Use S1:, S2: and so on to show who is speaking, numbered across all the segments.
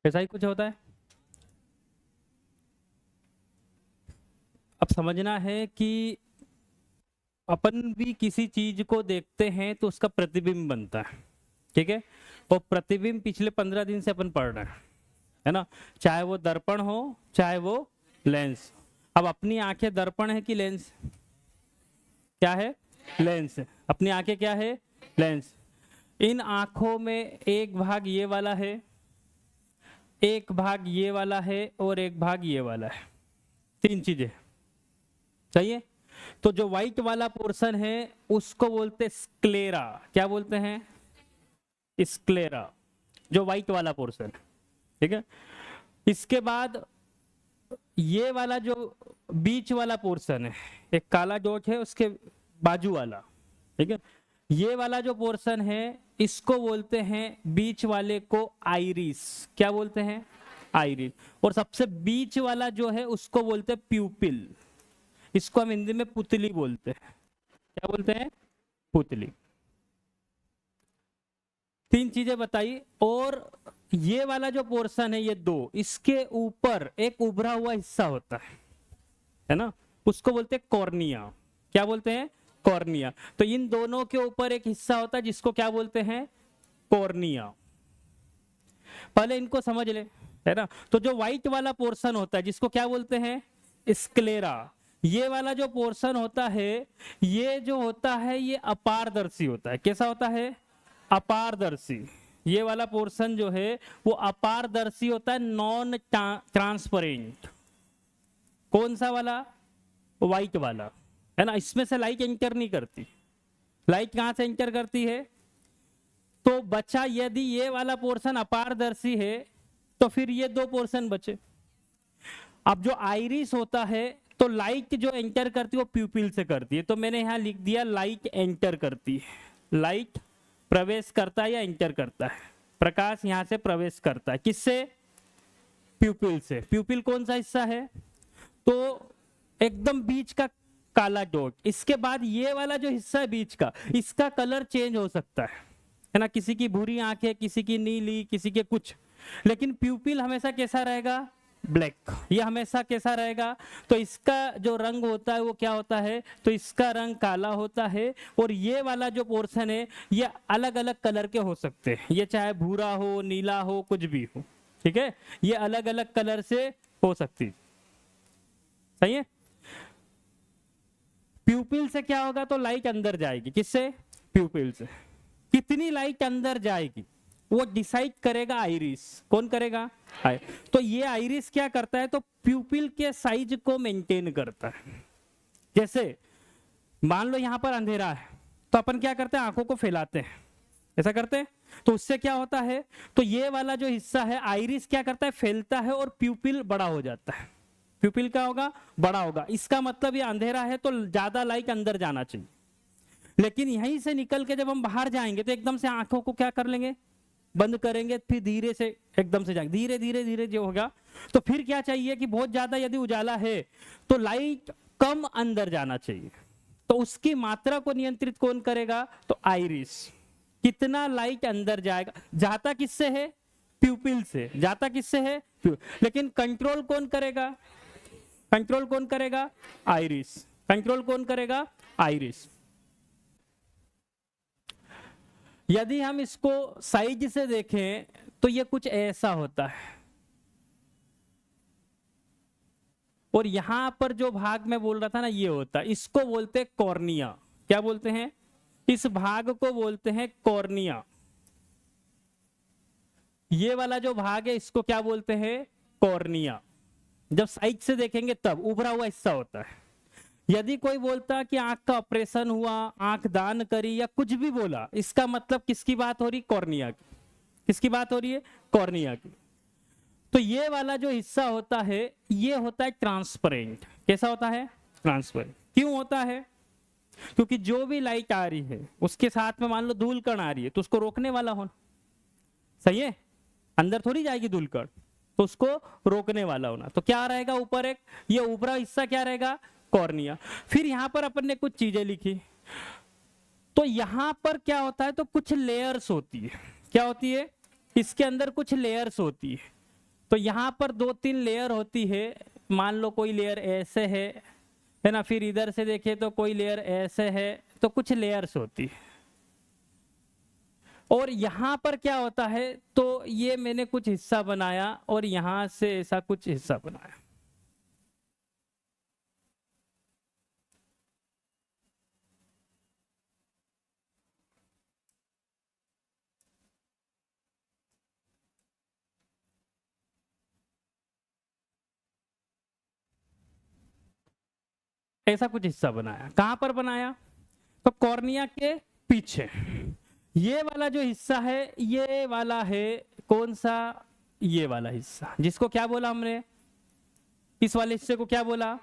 S1: ऐसा ही कुछ होता है। अब समझना है कि अपन भी किसी चीज को देखते हैं तो उसका प्रतिबिंब बनता है, ठीक है। वो प्रतिबिंब पिछले 15 दिन से अपन पढ़ रहे हैं, है ना। चाहे वो दर्पण हो, चाहे वो लेंस। अब अपनी आंखें दर्पण है कि लेंस? क्या है? लेंस है। अपनी आंखें क्या है? लेंस। इन आंखों में एक भाग ये वाला है, एक भाग ये वाला है, और एक भाग ये वाला है। तीन चीजें, सही है। तो जो व्हाइट वाला पोर्शन है उसको बोलते स्क्लेरा। क्या बोलते हैं? स्क्लेरा, जो व्हाइट वाला पोर्शन, ठीक है। इसके बाद ये वाला जो बीच वाला पोर्शन है, एक काला डॉट है उसके बाजू वाला, ठीक है। ये वाला जो पोर्शन है इसको बोलते हैं, बीच वाले को आइरिस। क्या बोलते हैं? आइरिस। और सबसे बीच वाला जो है उसको बोलते हैं प्यूपिल। इसको हम हिंदी में पुतली बोलते हैं। क्या बोलते हैं? पुतली। तीन चीजें बताई। और ये वाला जो पोर्शन है, ये दो, इसके ऊपर एक उभरा हुआ हिस्सा होता है ना, उसको बोलते हैं कॉर्निया। क्या बोलते हैं? कॉर्निया। तो इन दोनों के ऊपर एक हिस्सा होता है जिसको क्या बोलते हैं? कॉर्निया। पहले इनको समझ ले, है ना। तो जो व्हाइट वाला पोर्शन होता है जिसको क्या बोलते हैं? स्क्लेरा। ये वाला जो पोर्शन होता है, ये जो होता है ये अपारदर्शी होता है। कैसा होता है? अपारदर्शी। ये वाला पोर्शन जो है वो अपारदर्शी होता है, नॉन ट्रांसपेरेंट। कौन सा वाला? व्हाइट वाला, है ना। इसमें से लाइट एंटर नहीं करती। लाइट कहां से एंटर करती है? तो बचा, यदि ये वाला पोर्शन अपारदर्शी है तो फिर ये दो पोर्शन बचे। अब जो आइरिस होता है, तो लाइट जो एंटर करती है वो प्यूपिल से करती है। तो मैंने यहां लिख दिया लाइट एंटर करती है। लाइट प्रवेश करता है या एंटर करता है, प्रकाश यहां से प्रवेश करता है। किससे? प्यूपिल से। प्यूपिल कौन सा हिस्सा है? तो एकदम बीच का काला डॉट। इसके बाद ये वाला जो हिस्सा है बीच का, इसका कलर चेंज हो सकता है ना। किसी की भूरी आंख है, किसी की नीली, किसी के कुछ, लेकिन प्यूपिल हमेशा कैसा रहेगा? ब्लैक। ये हमेशा कैसा रहेगा? तो इसका जो रंग होता है वो क्या होता है? तो इसका रंग काला होता है। और ये वाला जो पोर्शन है ये अलग अलग कलर के हो सकते हैं, ये चाहे भूरा हो, नीला हो, कुछ भी हो, ठीक है। ये अलग अलग कलर से हो सकती, सही है। प्यूपिल से क्या होगा? तो लाइट अंदर जाएगी। किससे? प्यूपिल से। कितनी लाइट अंदर जाएगी वो डिसाइड करेगा आइरिस। कौन करेगा? तो ये आइरिस क्या करता है? तो प्यूपिल के साइज को मेंटेन करता है। जैसे मान लो यहां पर अंधेरा है, तो अपन क्या करते हैं? आंखों को फैलाते हैं, ऐसा करते हैं। तो उससे क्या होता है? तो ये वाला जो हिस्सा है आइरिस क्या करता है? फैलता है और प्यूपिल बड़ा हो जाता है। प्यूपिल क्या होगा? बड़ा होगा। इसका मतलब ये अंधेरा है तो ज्यादा लाइट अंदर जाना चाहिए। लेकिन यहीं से निकल के जब हम बाहर जाएंगे तो एकदम से आंखों को क्या कर लेंगे? बंद करेंगे, फिर धीरे से एकदम से जाएंगे, धीरे धीरे धीरे जो होगा। तो फिर क्या चाहिए कि बहुत ज्यादा यदि उजाला है तो लाइट कम अंदर जाना चाहिए। तो उसकी मात्रा को नियंत्रित कौन करेगा? तो आइरिस। कितना लाइट अंदर जाएगा? जाता किससे है? प्यूपिल से। जाता किससे है? लेकिन कंट्रोल कौन करेगा? कंट्रोल कौन करेगा? आइरिस। कंट्रोल कौन करेगा? आइरिस। यदि हम इसको साइज से देखें तो ये कुछ ऐसा होता है। और यहां पर जो भाग मैं बोल रहा था ना, ये होता है, इसको बोलते हैं कॉर्निया। क्या बोलते हैं? इस भाग को बोलते हैं कॉर्निया। ये वाला जो भाग है इसको क्या बोलते हैं? कॉर्निया। जब साइड से देखेंगे तब उभरा हुआ हिस्सा होता है। यदि कोई बोलता कि आंख का ऑपरेशन हुआ, आंख दान करी, या कुछ भी बोला, इसका मतलब किसकी बात हो रही? कॉर्निया की। किसकी बात हो रही है? कॉर्निया की। तो ये वाला जो हिस्सा होता है ये होता है ट्रांसपेरेंट। कैसा होता है? ट्रांसपेरेंट। क्यों होता है? क्योंकि जो भी लाइट आ रही है उसके साथ में मान लो धूल कण आ रही है तो उसको रोकने वाला होना, सही है। अंदर थोड़ी जाएगी धूल कण, तो उसको रोकने वाला होना। तो क्या रहेगा ऊपर? एक ये ऊपरा हिस्सा क्या रहेगा? कॉर्निया। फिर यहां पर अपन ने कुछ चीजें लिखी। तो यहां पर क्या होता है? तो कुछ लेयर्स होती है। क्या होती है? इसके अंदर कुछ लेयर्स होती है। तो यहां पर 2-3 लेयर होती है, मान लो कोई लेयर ऐसे है ना, फिर इधर से देखे तो कोई लेयर ऐसे है, तो कुछ लेयर्स होती है। और यहां पर क्या होता है, तो ये मैंने कुछ हिस्सा बनाया और यहां से ऐसा कुछ हिस्सा बनाया। ऐसा कुछ हिस्सा बनाया, कहां पर बनाया, तो कॉर्निया के पीछे। ये वाला जो हिस्सा है, ये वाला है कौन सा, ये वाला हिस्सा, जिसको क्या बोला हमने, इस वाले हिस्से को क्या बोला,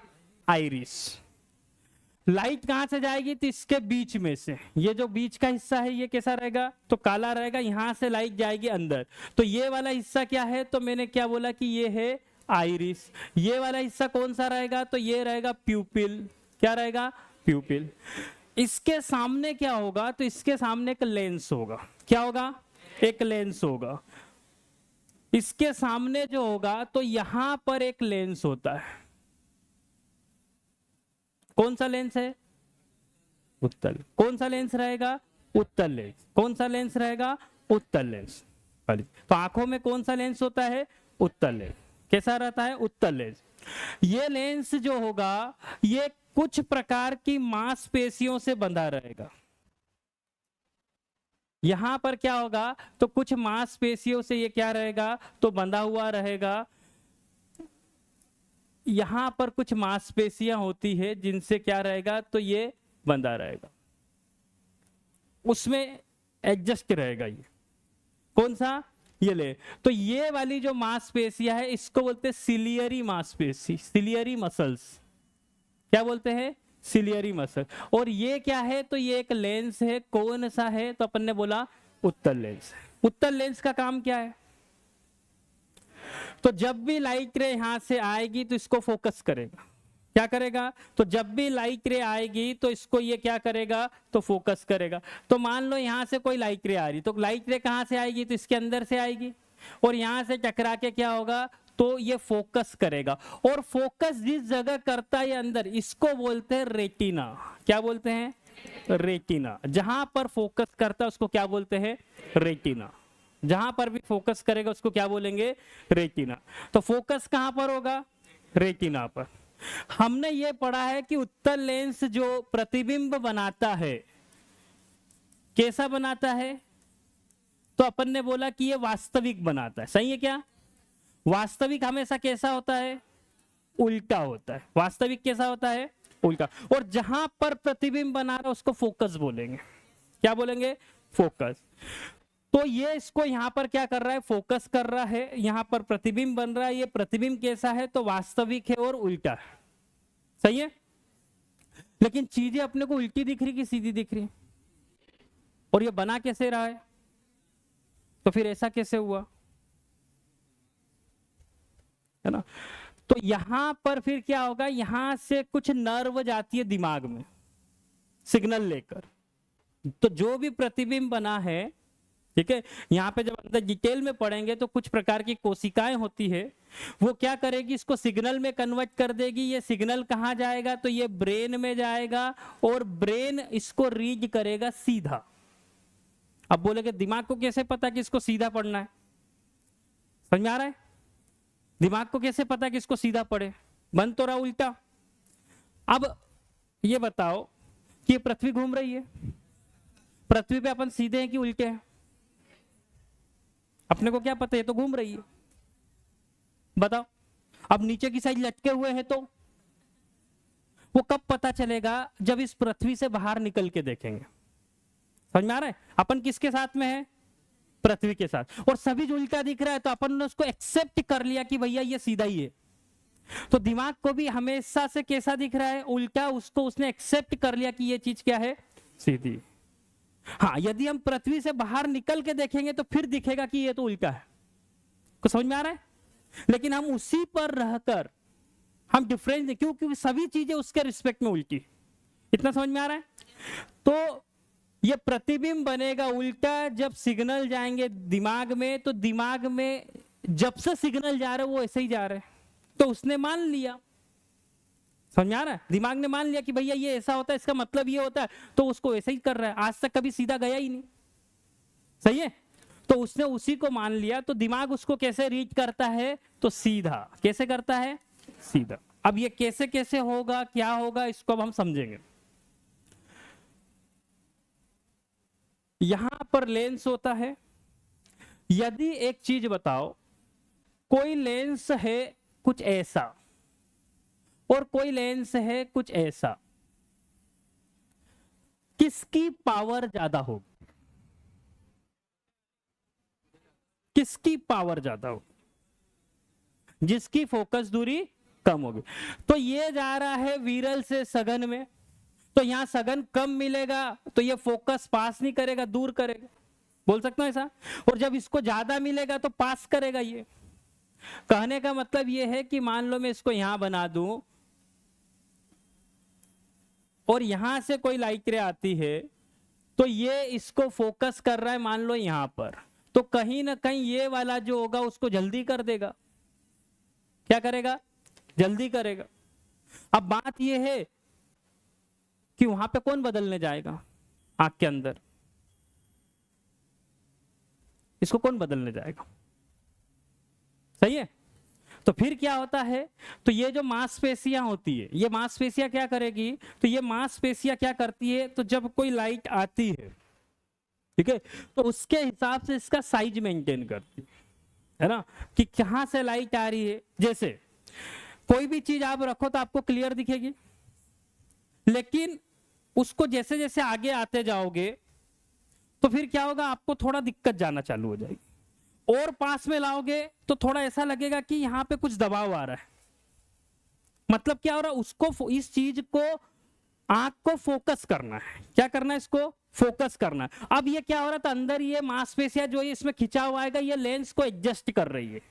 S1: आइरिस। लाइट कहां से जाएगी, तो इसके बीच में से, ये जो बीच का हिस्सा है ये कैसा रहेगा, तो काला रहेगा, यहां से लाइट जाएगी अंदर। तो ये वाला हिस्सा क्या है, तो मैंने क्या बोला कि ये है आइरिस। ये वाला हिस्सा कौन सा रहेगा, तो ये रहेगा प्यूपिल। क्या रहेगा, प्यूपिल। इसके सामने क्या होगा, तो इसके सामने एक लेंस होगा। क्या होगा, एक लेंस होगा। इसके सामने जो होगा, तो यहां पर एक लेंस होता है। कौन सा लेंस है, उत्तल। कौन सा लेंस रहेगा, उत्तल लेंस। कौन सा लेंस रहेगा, उत्तल लेंस। तो आंखों में कौन सा लेंस होता है, उत्तल लेंस। कैसा रहता है, उत्तल लेंस। ये लेंस जो होगा, ये कुछ प्रकार की मांसपेशियों से बंधा रहेगा। यहां पर क्या होगा, तो कुछ मांसपेशियों से ये क्या रहेगा, तो बंधा हुआ रहेगा। यहां पर कुछ मांसपेशियां होती है जिनसे क्या रहेगा, तो ये बंधा रहेगा, उसमें एडजस्ट रहेगा। ये कौन सा, ये ले। तो ये वाली जो मांसपेशियां है, इसको बोलते हैं सिलियरी मांसपेशी, सिलियरी मसल्स। क्या बोलते हैं, सिलियरी मसल। और ये क्या है, तो ये एक लेंस है। कौन सा है, तो अपन ने बोला उत्तल लेंस। उत्तल लेंस का काम क्या है, तो जब भी लाइट रे यहां से आएगी तो इसको फोकस करेगा। क्या करेगा, तो जब भी लाइट रे आएगी तो इसको ये क्या करेगा, तो फोकस करेगा। तो मान लो यहां से कोई लाइट रे आ रही, तो लाइट रे कहां से आएगी, तो इसके अंदर से आएगी, और यहां से टकरा के क्या होगा, तो ये फोकस करेगा। और फोकस जिस जगह करता है अंदर, इसको बोलते हैं रेटिना। क्या बोलते हैं, रेटिना। जहां पर फोकस करता है उसको क्या बोलते हैं, रेटिना। जहां पर भी फोकस करेगा उसको क्या बोलेंगे, रेटिना। तो फोकस कहां पर होगा, रेटिना पर। हमने ये पढ़ा है कि उत्तल लेंस जो प्रतिबिंब बनाता है, कैसा बनाता है, तो अपन ने बोला कि ये वास्तविक बनाता है। सही है क्या, वास्तविक हमेशा कैसा होता है, उल्टा होता है। वास्तविक कैसा होता है, उल्टा। और जहां पर प्रतिबिंब बना रहा है उसको फोकस बोलेंगे। क्या बोलेंगे, फोकस। तो ये इसको यहां पर क्या कर रहा है, फोकस कर रहा है, यहां पर प्रतिबिंब बन रहा है। ये प्रतिबिंब कैसा है, तो वास्तविक है और उल्टा है। सही है, लेकिन चीजें अपने को उल्टी दिख रही कि सीधी दिख रही, और ये बना कैसे रहा है, तो फिर ऐसा कैसे हुआ, है ना। तो यहां पर फिर क्या होगा, यहां से कुछ नर्व जाती है दिमाग में सिग्नल लेकर। तो जो भी प्रतिबिंब बना है, ठीक है, यहाँ पे जब अंदर डिटेल में पढ़ेंगे तो कुछ प्रकार की कोशिकाएं होती है, वो क्या करेगी, इसको सिग्नल में कन्वर्ट कर देगी। ये सिग्नल कहाँ जाएगा, तो ये ब्रेन में जाएगा, और ब्रेन इसको रीड करेगा सीधा। अब बोलेगे दिमाग को कैसे पता कि इसको सीधा पढ़ना है, समझ में आ रहा है, दिमाग को कैसे पता कि इसको सीधा पढ़े, बन तो रहा उल्टा। अब ये बताओ कि पृथ्वी घूम रही है, पृथ्वी पे अपन सीधे हैं कि उल्टे हैं, अपने को क्या पता, है तो घूम रही है, बताओ। अब नीचे की साइड लटके हुए हैं, तो वो कब पता चलेगा, जब इस पृथ्वी से बाहर निकल के देखेंगे। समझ में आ रहा है, अपन किसके साथ में है, पृथ्वी के साथ, और सभी जो उल्टा दिख रहा है तो अपन ने उसको एक्सेप्ट कर लिया कि भैया ये सीधा ही है। तो दिमाग को भी हमेशा से कैसा दिख रहा है, उल्टा, उसको उसने एक्सेप्ट कर लिया कि ये चीज क्या है, सीधी। हाँ, यदि हम पृथ्वी से बाहर निकल के देखेंगे तो फिर दिखेगा कि ये तो उल्टा है। कुछ समझ में आ रहा है, लेकिन हम उसी पर रहकर हम डिफरेंस, क्योंकि सभी चीजें उसके रिस्पेक्ट में उल्टी। इतना समझ में आ रहा है। तो ये प्रतिबिंब बनेगा उल्टा, जब सिग्नल जाएंगे दिमाग में, तो दिमाग में जब से सिग्नल जा रहे वो ऐसे ही जा रहे, तो उसने मान लिया, समझ में आ रहा है, दिमाग ने मान लिया कि भैया ये ऐसा होता है, इसका मतलब ये होता है, तो उसको ऐसा ही कर रहा है, आज तक कभी सीधा गया ही नहीं, सही है। तो उसने उसी को मान लिया, तो दिमाग उसको कैसे रीड करता है, तो सीधा, कैसे करता है, सीधा। अब ये कैसे कैसे होगा, क्या होगा, इसको अब हम समझेंगे। यहां पर लेंस होता है, यदि एक चीज बताओ, कोई लेंस है कुछ ऐसा और कोई लेंस है कुछ ऐसा, किसकी पावर ज्यादा होगी, किसकी पावर ज्यादा होगी, जिसकी फोकस दूरी कम होगी। तो ये जा रहा है विरल से सघन में, तो यहां सघन कम मिलेगा, तो ये फोकस पास नहीं करेगा, दूर करेगा, बोल सकता हूं ऐसा। और जब इसको ज्यादा मिलेगा तो पास करेगा। ये कहने का मतलब ये है कि मान लो मैं इसको यहां बना दूं और यहां से कोई लाइट रे आती है, तो ये इसको फोकस कर रहा है मान लो यहां पर, तो कहीं ना कहीं ये वाला जो होगा उसको जल्दी कर देगा, क्या करेगा, जल्दी करेगा। अब बात ये है कि वहां पे कौन बदलने जाएगा, आंख के अंदर इसको कौन बदलने जाएगा, सही है। तो फिर क्या होता है, तो ये जो मांसपेशियां होती है, ये मांसपेशियां क्या करेगी, तो ये मांसपेशियां क्या करती है, तो जब कोई लाइट आती है, ठीक है, तो उसके हिसाब से इसका साइज मेंटेन करती है ना, कि कहां से लाइट आ रही है। जैसे कोई भी चीज आप रखो तो आपको क्लियर दिखेगी, लेकिन उसको जैसे जैसे आगे आते जाओगे तो फिर क्या होगा, आपको थोड़ा दिक्कत जाना चालू हो जाएगी, और पास में लाओगे तो थोड़ा ऐसा लगेगा कि यहां पे कुछ दबाव आ रहा है। मतलब क्या हो रहा है, उसको, इस चीज को, आंख को फोकस करना है, क्या करना है, इसको फोकस करना है। अब ये क्या हो रहा था, अंदर ये मांसपेशियां जो है इसमें खिंचाव आएगा, ये लेंस को एडजस्ट कर रही है,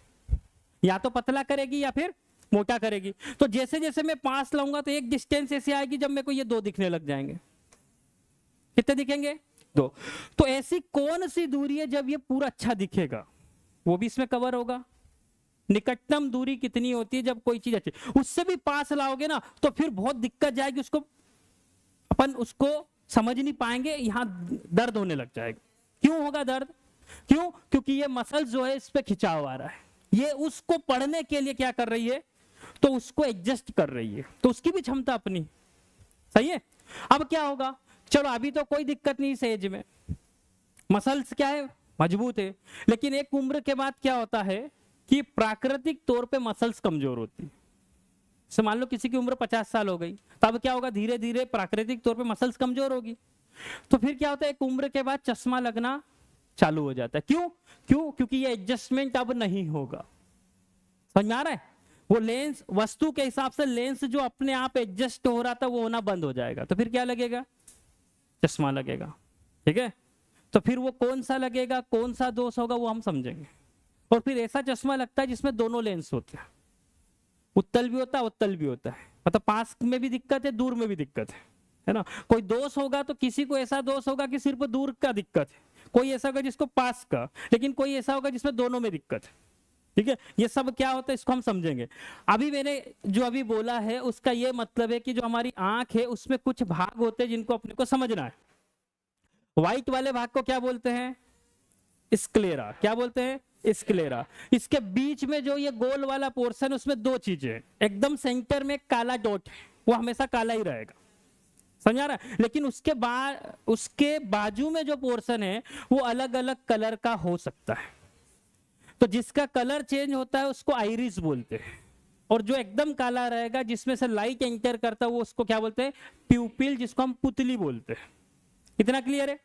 S1: या तो पतला करेगी या फिर मोटा करेगी। तो जैसे जैसे मैं पास लाऊंगा तो एक डिस्टेंस ऐसी आएगी जब मेरे को ये 2 दिखने लग जाएंगे, कितने दिखेंगे, 2। तो ऐसी कौन सी दूरी है जब ये पूरा अच्छा दिखेगा, वो भी इसमें कवर होगा। निकटतम दूरी कितनी होती है जब कोई चीज अच्छी, उससे भी पास लाओगे ना तो फिर बहुत दिक्कत जाएगी, उसको अपन उसको समझ नहीं पाएंगे, यहां दर्द होने लग जाएगा। क्यों होगा दर्द, क्यों, क्योंकि ये मसल जो है इस पे खिंचाव आ रहा है, ये उसको पढ़ने के लिए क्या कर रही है, तो उसको एडजस्ट कर रही है, तो उसकी भी क्षमता अपनी, सही है। अब क्या होगा, चलो अभी तो कोई दिक्कत नहीं इस एज में, मसल्स क्या है, मजबूत है, लेकिन एक उम्र के बाद क्या होता है कि प्राकृतिक तौर पे मसल्स कमजोर होती है। मान लो किसी की उम्र 50 साल हो गई, तब क्या होगा, धीरे धीरे प्राकृतिक तौर पे मसल्स कमजोर होगी, तो फिर क्या होता है, एक उम्र के बाद चश्मा लगना चालू हो जाता है। क्यों, क्यों, क्योंकि ये एडजस्टमेंट अब नहीं होगा, समझ में आ रहा है। वो लेंस, वस्तु के हिसाब से लेंस जो अपने आप एडजस्ट हो रहा था वो होना बंद हो जाएगा, तो फिर क्या लगेगा, चश्मा लगेगा, ठीक है। तो फिर वो कौन सा लगेगा, कौन सा दोष होगा, वो हम समझेंगे। और फिर ऐसा चश्मा लगता है जिसमें दोनों लेंस होते हैं, उत्तल भी होता है उत्तल भी होता है, मतलब पास में भी दिक्कत है, दूर में भी दिक्कत है ना। कोई दोष होगा तो किसी को ऐसा दोष होगा कि सिर्फ दूर का दिक्कत है, कोई ऐसा होगा जिसको पास का, लेकिन कोई ऐसा होगा जिसमें दोनों में दिक्कत है, ठीक है। ये सब क्या होता है इसको हम समझेंगे। अभी मैंने जो अभी बोला है उसका ये मतलब है कि जो हमारी आंख है उसमें कुछ भाग होते हैं जिनको अपने को समझना है। व्हाइट वाले भाग को क्या बोलते हैं, स्क्लेरा, क्या बोलते हैं, स्क्लेरा। इसके बीच में जो ये गोल वाला पोर्शन, उसमें 2 चीजें, एकदम सेंटर में काला डॉट है, वो हमेशा काला ही रहेगा, समझ आ रहा है। लेकिन उसके बाजू में जो पोर्शन है वो अलग अलग कलर का हो सकता है, तो जिसका कलर चेंज होता है उसको आइरिस बोलते हैं, और जो एकदम काला रहेगा जिसमें से लाइट एंटर करता है वो उसको क्या बोलते हैं, प्यूपिल, जिसको हम पुतली बोलते हैं। इतना क्लियर है।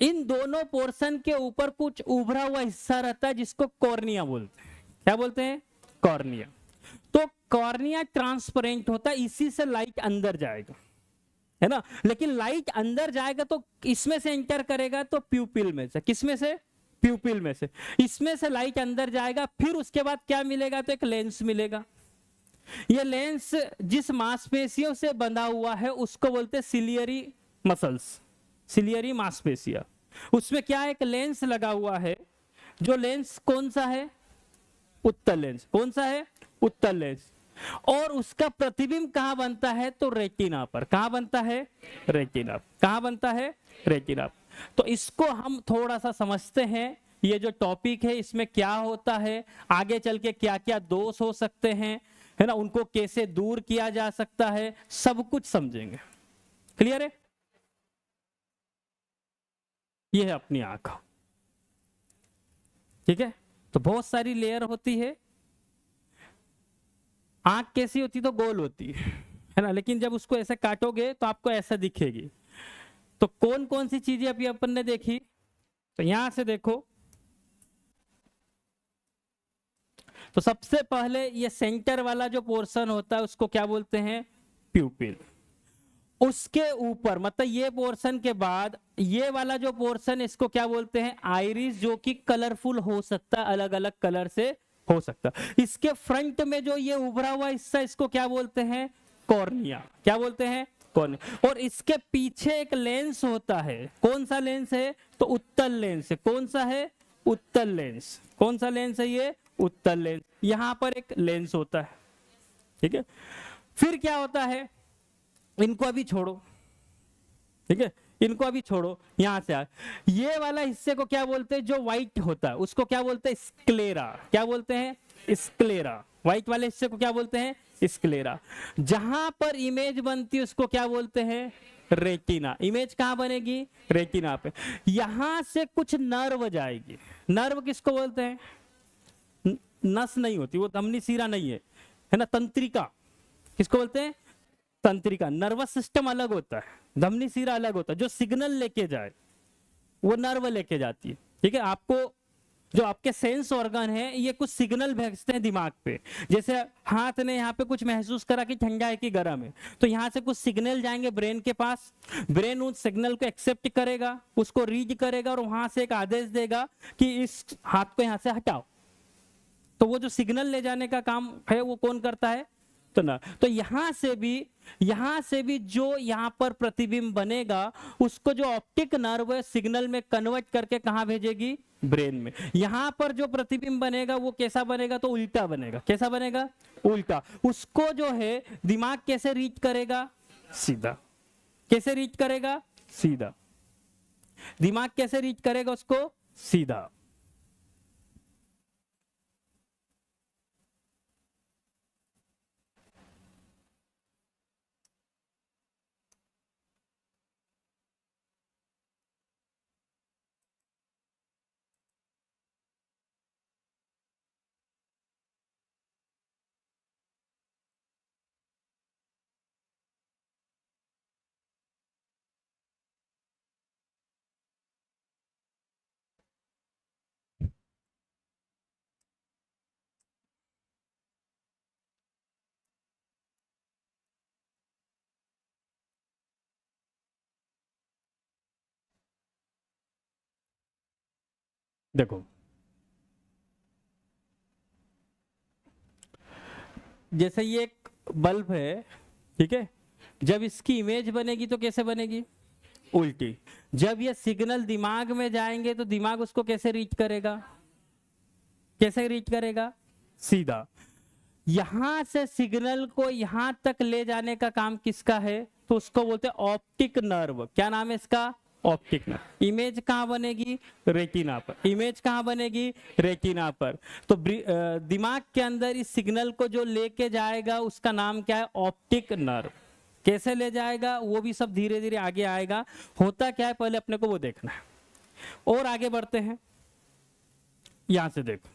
S1: इन दोनों पोर्शन के ऊपर कुछ उभरा हुआ हिस्सा रहता है जिसको कॉर्निया बोलते हैं, क्या बोलते हैं, कॉर्निया। तो कॉर्निया ट्रांसपेरेंट होता है, इसी से लाइट अंदर जाएगा, है ना। लेकिन लाइट अंदर जाएगा तो इसमें से एंटर करेगा तो प्यूपिल में से, किसमें से, प्यूपिल में से, इसमें से लाइट अंदर जाएगा। फिर उसके बाद क्या मिलेगा, तो एक लेंस मिलेगा। ये लेंस जिस मांसपेशियों से बंधा हुआ है उसको बोलते हैं सिलियरी मसल्स, सिलियरी मांसपेशियां। उसमें क्या एक लेंस लगा हुआ है जो लेंस कौन सा है, उत्तल लेंस, कौन सा है, उत्तल लेंस, और उसका प्रतिबिंब कहां बनता है, तो रेटिना पर। कहां बनता है, रेटिना। कहां बनता है, रेटिना। तो इसको हम थोड़ा सा समझते हैं, ये जो टॉपिक है इसमें क्या होता है, आगे चल के क्या क्या दोष हो सकते हैं, है ना, उनको कैसे दूर किया जा सकता है, सब कुछ समझेंगे। क्लियर है? ये है अपनी आंख, ठीक है। तो बहुत सारी लेयर होती है। आंख कैसी होती, तो गोल होती है ना, लेकिन जब उसको ऐसे काटोगे तो आपको ऐसा दिखेगी। तो कौन कौन सी चीजें अभी अपन ने देखी, तो यहां से देखो, तो सबसे पहले ये सेंटर वाला जो पोर्शन होता है उसको क्या बोलते हैं, प्यूपिल। उसके ऊपर मतलब ये पोर्शन के बाद ये वाला जो पोर्शन, इसको क्या बोलते हैं, आइरिस, जो कि कलरफुल हो सकता है, अलग अलग कलर से हो सकता। इसके फ्रंट में जो ये उभरा हुआ हिस्सा, इसको क्या बोलते हैं, कॉर्निया। क्या बोलते हैं, कॉर्निया। और इसके पीछे एक लेंस होता है, कौन सा लेंस है, तो उत्तल लेंस है। कौन सा है, उत्तल लेंस। कौन सा लेंस है ये, उत्तल लेंस। यहां पर एक लेंस होता है, ठीक है। फिर क्या होता है, इनको अभी छोड़ो, ठीक है, इनको अभी छोड़ो, यहां से आ, ये वाला हिस्से को क्या बोलते हैं, जो व्हाइट होता है उसको क्या बोलते हैं, स्क्लेरा। क्या बोलते हैं, स्क्लेरा। व्हाइट वाले हिस्से को क्या बोलते हैं, स्क्लेरा। जहां पर इमेज बनती है उसको क्या बोलते हैं, रेटिना। इमेज कहां बनेगी, रेटिना पे। यहां से कुछ नर्व जाएगी। नर्व किसको बोलते हैं, नस नहीं होती वो, धमनी सीरा नहीं है ना, तंत्रिका। किसको बोलते हैं, तंत्रिका। नर्वस सिस्टम अलग होता है, धमनी सीरा अलग होता है। जो सिग्नल लेके जाए वो नर्व लेके जाती है, ठीक है। आपको जो आपके सेंस ऑर्गन है ये कुछ सिग्नल भेजते हैं दिमाग पे। जैसे हाथ ने यहाँ पे कुछ महसूस करा कि ठंडा है कि गर्म है, तो यहाँ से कुछ सिग्नल जाएंगे ब्रेन के पास। ब्रेन उस सिग्नल को एक्सेप्ट करेगा, उसको रीड करेगा और वहां से एक आदेश देगा कि इस हाथ को यहाँ से हटाओ। तो वो जो सिग्नल ले जाने का काम है वो कौन करता है, तो ना। तो यहां से भी जो यहां पर प्रतिबिंब बनेगा उसको जो ऑप्टिक नर्व है सिग्नल में कन्वर्ट करके कहां भेजेगी, ब्रेन में। यहां पर जो प्रतिबिंब बनेगा वो कैसा बनेगा, तो उल्टा बनेगा। कैसा बनेगा, उल्टा। उसको जो है दिमाग कैसे रीच करेगा, सीधा। कैसे रीच करेगा, सीधा। दिमाग कैसे रीच करेगा उसको, सीधा। देखो, जैसे ये एक बल्ब है, ठीक है। जब इसकी इमेज बनेगी तो कैसे बनेगी, उल्टी। जब ये सिग्नल दिमाग में जाएंगे तो दिमाग उसको कैसे रीच करेगा, कैसे रीच करेगा, सीधा। यहां से सिग्नल को यहां तक ले जाने का काम किसका है, तो उसको बोलते हैं ऑप्टिक नर्व। क्या नाम है इसका, ऑप्टिक नर्व। इमेज कहां बनेगी, रेटिना पर। इमेज कहां बनेगी, रेटिना पर। तो दिमाग के अंदर इस सिग्नल को जो लेके जाएगा उसका नाम क्या है, ऑप्टिक नर्व। कैसे ले जाएगा वो भी सब धीरे धीरे आगे आएगा। होता क्या है पहले अपने को वो देखना है। और आगे बढ़ते हैं, यहां से देखो,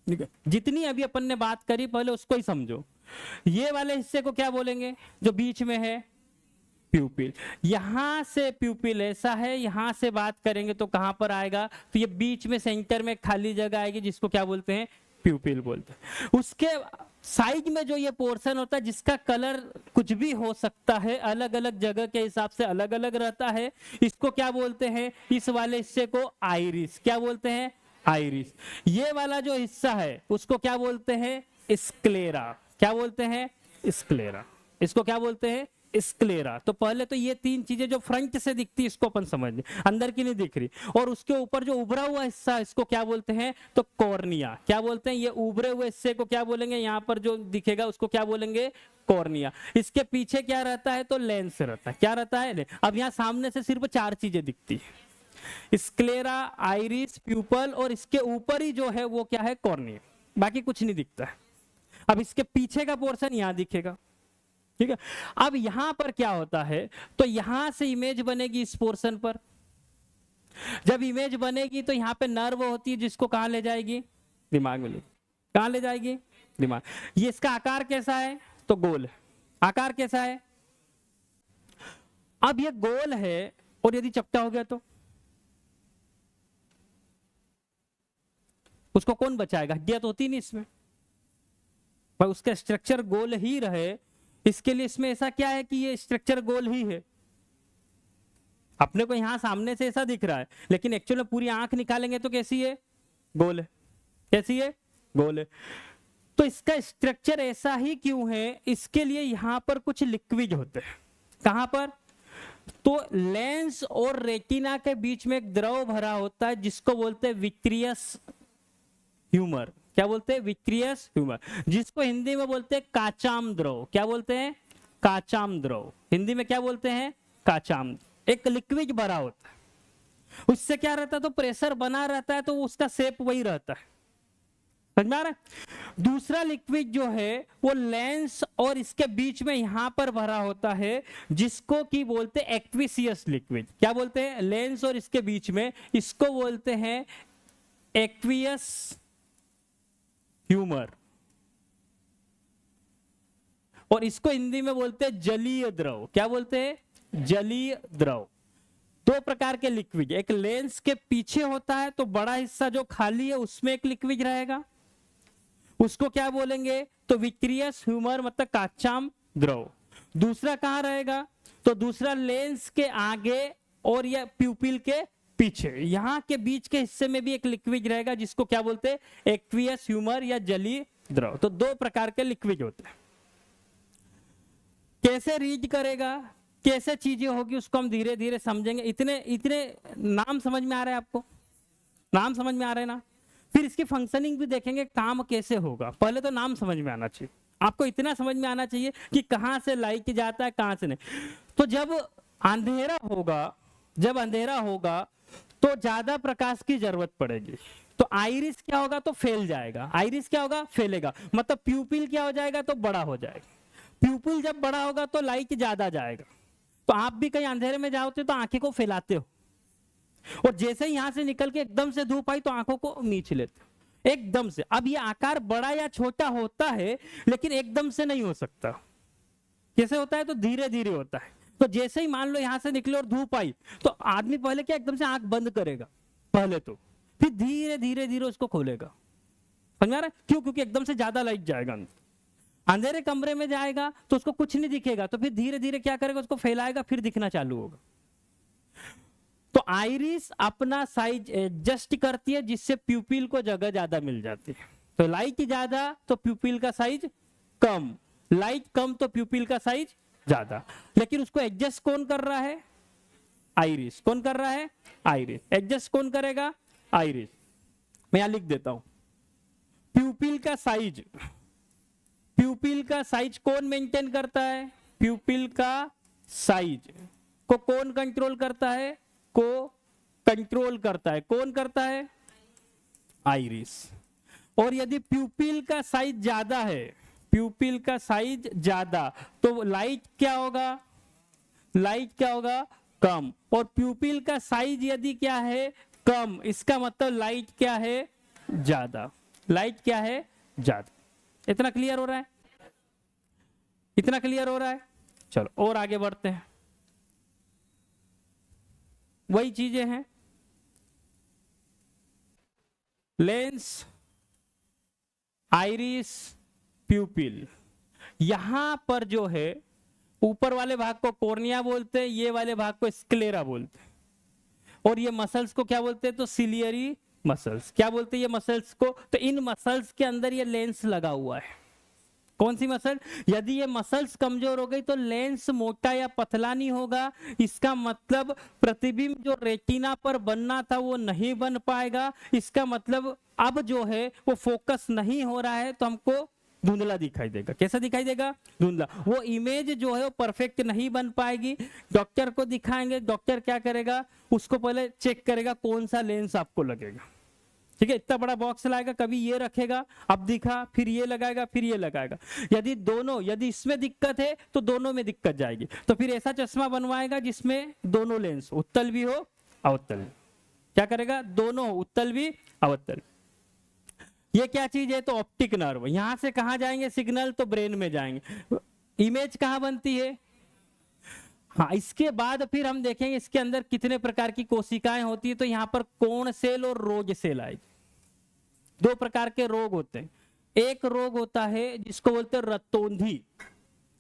S1: ठीक है। जितनी अभी अपन ने बात करी पहले उसको ही समझो। ये वाले हिस्से को क्या बोलेंगे, जो बीच में है, प्यूपिल। यहां से प्यूपिल ऐसा है, यहां से बात करेंगे तो कहां पर आएगा, तो ये बीच में सेंटर में खाली जगह आएगी जिसको क्या बोलते हैं, प्यूपिल बोलते हैं। उसके साइड में जो ये पोर्शन होता है जिसका कलर कुछ भी हो सकता है, अलग अलग जगह के हिसाब से अलग अलग रहता है, इसको क्या बोलते हैं, इस वाले हिस्से को आइरिस। क्या बोलते हैं, आइरिस। ये वाला जो हिस्सा है उसको क्या बोलते हैं, स्क्लेरा। क्या बोलते हैं, स्क्लेरा। इसको क्या बोलते हैं, स्क्लेरा। तो पहले तो ये तीन चीजें जो फ्रंट से दिखती है इसको अपन समझ लें, अंदर की नहीं दिख रही। और उसके ऊपर जो उभरा हुआ हिस्सा इसको क्या बोलते हैं, तो कॉर्निया। क्या बोलते हैं, ये उभरे हुए हिस्से को क्या बोलेंगे, यहाँ पर जो दिखेगा उसको क्या बोलेंगे, कॉर्निया। इसके पीछे क्या रहता है, तो लेंस रहता है। क्या रहता है, अब यहाँ सामने से सिर्फ चार चीजें दिखती है, स्क्लेरा, आइरिस, प्यूपल, और इसके ऊपर ही जो है वो क्या है, कॉर्निया। बाकी कुछ नहीं दिखता है। अब इसके पीछे का पोर्शन यहाँ दिखेगा, ठीक है। अब यहां पर क्या होता है, तो यहां से इमेज बनेगी इस पोर्शन पर। जब इमेज बनेगी तो यहां पे नर्व होती है जिसको कहां ले जाएगी, दिमाग में ले, कहां ले जाएगी, दिमाग। ये इसका आकार कैसा है, तो गोल है। आकार कैसा है, अब ये गोल है और यदि चपटा हो गया तो उसको कौन बचाएगा, हड्डियां तो होती नहीं इसमें, पर उसका स्ट्रक्चर गोल ही रहे इसके लिए इसमें ऐसा क्या है कि ये स्ट्रक्चर गोल ही है। अपने को यहां सामने से ऐसा दिख रहा है, लेकिन एक्चुअल में पूरी आंख निकालेंगे तो कैसी है, गोल है। कैसी है, गोल है। तो इसका स्ट्रक्चर ऐसा ही क्यों है, इसके लिए यहां पर कुछ लिक्विड होते हैं। कहां पर, तो लेंस और रेटिना के बीच में एक द्रव भरा होता है जिसको बोलते हैं विट्रियस ह्यूमर। क्या बोलते हैं, विट्रियस ह्यूमर, जिसको हिंदी में बोलते हैं काचाम द्रव। क्या बोलते हैं, काचाम द्रव। हिंदी में क्या बोलते हैं, काचाम। एक लिक्विड भरा होता है, उससे क्या रहता है, तो प्रेशर बना रहता है, तो उसका शेप वही रहता है। समझ में आ रहा है। दूसरा लिक्विड जो है वो लेंस और इसके बीच में यहां पर भरा होता है जिसको की बोलते हैं एक्विसियस लिक्विड। क्या बोलते हैं, लेंस और इसके बीच में, इसको बोलते हैं एक्वियस ह्यूमर, और इसको हिंदी में बोलते हैं जलीय द्रव। क्या बोलते हैं, जलीय द्रव। दो प्रकार के लिक्विड, एक लेंस के पीछे होता है तो बड़ा हिस्सा जो खाली है उसमें एक लिक्विड रहेगा, उसको क्या बोलेंगे, तो विट्रियस ह्यूमर मतलब काचाम द्रव। दूसरा कहां रहेगा, तो दूसरा लेंस के आगे और या प्यूपिल के पीछे, यहां के बीच के हिस्से में भी एक लिक्विड रहेगा जिसको क्या बोलते हैं, एक्वियस ह्यूमर या जलीय द्रव। तो दो प्रकार के लिक्विड होते हैं। कैसे रीड करेगा, कैसे चीजें होगी उसको हम धीरे धीरे समझेंगे। इतने नाम समझ में आ रहे हैं आपको, नाम समझ में आ रहे हैं ना। फिर इसकी फंक्शनिंग भी देखेंगे, काम कैसे होगा। पहले तो नाम समझ में आना चाहिए आपको, इतना समझ में आना चाहिए कि कहां से लाइट जाता है कहां से नहीं। तो जब अंधेरा होगा, जब अंधेरा होगा तो ज्यादा प्रकाश की जरूरत पड़ेगी, तो आइरिस क्या होगा, तो फैल जाएगा। आइरिस क्या होगा, फैलेगा, मतलब प्यूपिल क्या हो जाएगा, तो बड़ा हो जाएगा। प्यूपिल जब बड़ा होगा तो लाइट ज्यादा जाएगा। तो आप भी कहीं अंधेरे में जाओगे तो आंखें को फैलाते हो, और जैसे ही यहां से निकल के एकदम से धूप आई तो आंखों को नीच लेते हो एकदम से। अब ये आकार बड़ा या छोटा होता है लेकिन एकदम से नहीं हो सकता। कैसे होता है, तो धीरे धीरे होता है। तो जैसे ही मान लो यहां से निकले और धूप आई तो आदमी पहले क्या एकदम से आंख बंद करेगा पहले, तो फिर धीरे धीरे धीरे उसको खोलेगा। समझ में आ रहा है, क्यों, क्योंकि एकदम से ज्यादा लाइट जाएगा अंधेरे कमरे में जाएगा तो उसको कुछ नहीं दिखेगा, तो फिर धीरे धीरे क्या करेगा, उसको फैलाएगा, फिर दिखना चालू होगा। तो आइरिस अपना साइज एडजस्ट करती है जिससे प्यूपिल को जगह ज्यादा मिल जाती है। तो लाइट ज्यादा तो प्यूपिल का साइज कम, लाइट कम तो प्यूपिल का साइज ज्यादा। लेकिन उसको एडजस्ट कौन कर रहा है, आइरिस। कौन कर रहा है, आइरिस। एडजस्ट कौन करेगा, आइरिस। मैं यहां लिख देता हूं, प्यूपिल का साइज, प्यूपिल का साइज कौन मेंटेन करता है, प्यूपिल का साइज को कौन कंट्रोल करता है, को कंट्रोल करता है, कौन करता है, आइरिस। और यदि प्यूपिल का साइज ज्यादा है, प्यूपिल का साइज ज्यादा, तो लाइट क्या होगा, लाइट क्या होगा, कम। और प्यूपिल का साइज यदि क्या है, कम, इसका मतलब लाइट क्या है, ज्यादा। लाइट क्या है, ज्यादा। इतना क्लियर हो रहा है, इतना क्लियर हो रहा है। चलो और आगे बढ़ते हैं। वही चीजें हैं, लेंस, आइरिस, प्यूपिल। यहां पर जो है ऊपर वाले भाग को कॉर्निया बोलते हैं, ये वाले भाग को स्क्लेरा बोलते हैं, और ये मसल्स को क्या बोलते हैं, तो सिलियरी मसल्स। क्या बोलते हैं ये मसल्स को, तो इन मसल्स के अंदर ये लेंस लगा हुआ है। कौन सी मसल? यदि ये मसल्स कमजोर हो गई तो लेंस मोटा या पतला नहीं होगा, इसका मतलब प्रतिबिंब जो रेटिना पर बनना था वो नहीं बन पाएगा, इसका मतलब अब जो है वो फोकस नहीं हो रहा है तो हमको धुंधला दिखाई देगा। कैसा दिखाई देगा? धुंधला। वो इमेज जो है वो परफेक्ट नहीं बन पाएगी। डॉक्टर को दिखाएंगे, डॉक्टर क्या करेगा, उसको पहले चेक करेगा कौन सा लेंस आपको लगेगा। ठीक है, इतना बड़ा बॉक्स लाएगा, कभी ये रखेगा, अब दिखा, फिर ये लगाएगा, फिर ये लगाएगा। यदि दोनों, यदि इसमें दिक्कत है तो दोनों में दिक्कत जाएगी, तो फिर ऐसा चश्मा बनवाएगा जिसमें दोनों लेंस, उत्तल भी हो अवतल भी। क्या करेगा? दोनों हो, उत्तल भी अवतल। ये क्या चीज है? तो ऑप्टिक नर्व। यहां से कहां जाएंगे सिग्नल? तो ब्रेन में जाएंगे। इमेज कहां बनती है? हाँ, इसके बाद फिर हम देखेंगे इसके अंदर कितने प्रकार की कोशिकाएं होती है। तो यहाँ पर कोण सेल और रोग सेल आएगी। दो प्रकार के रोग होते हैं। एक रोग होता है जिसको बोलते हैं रतौंधी।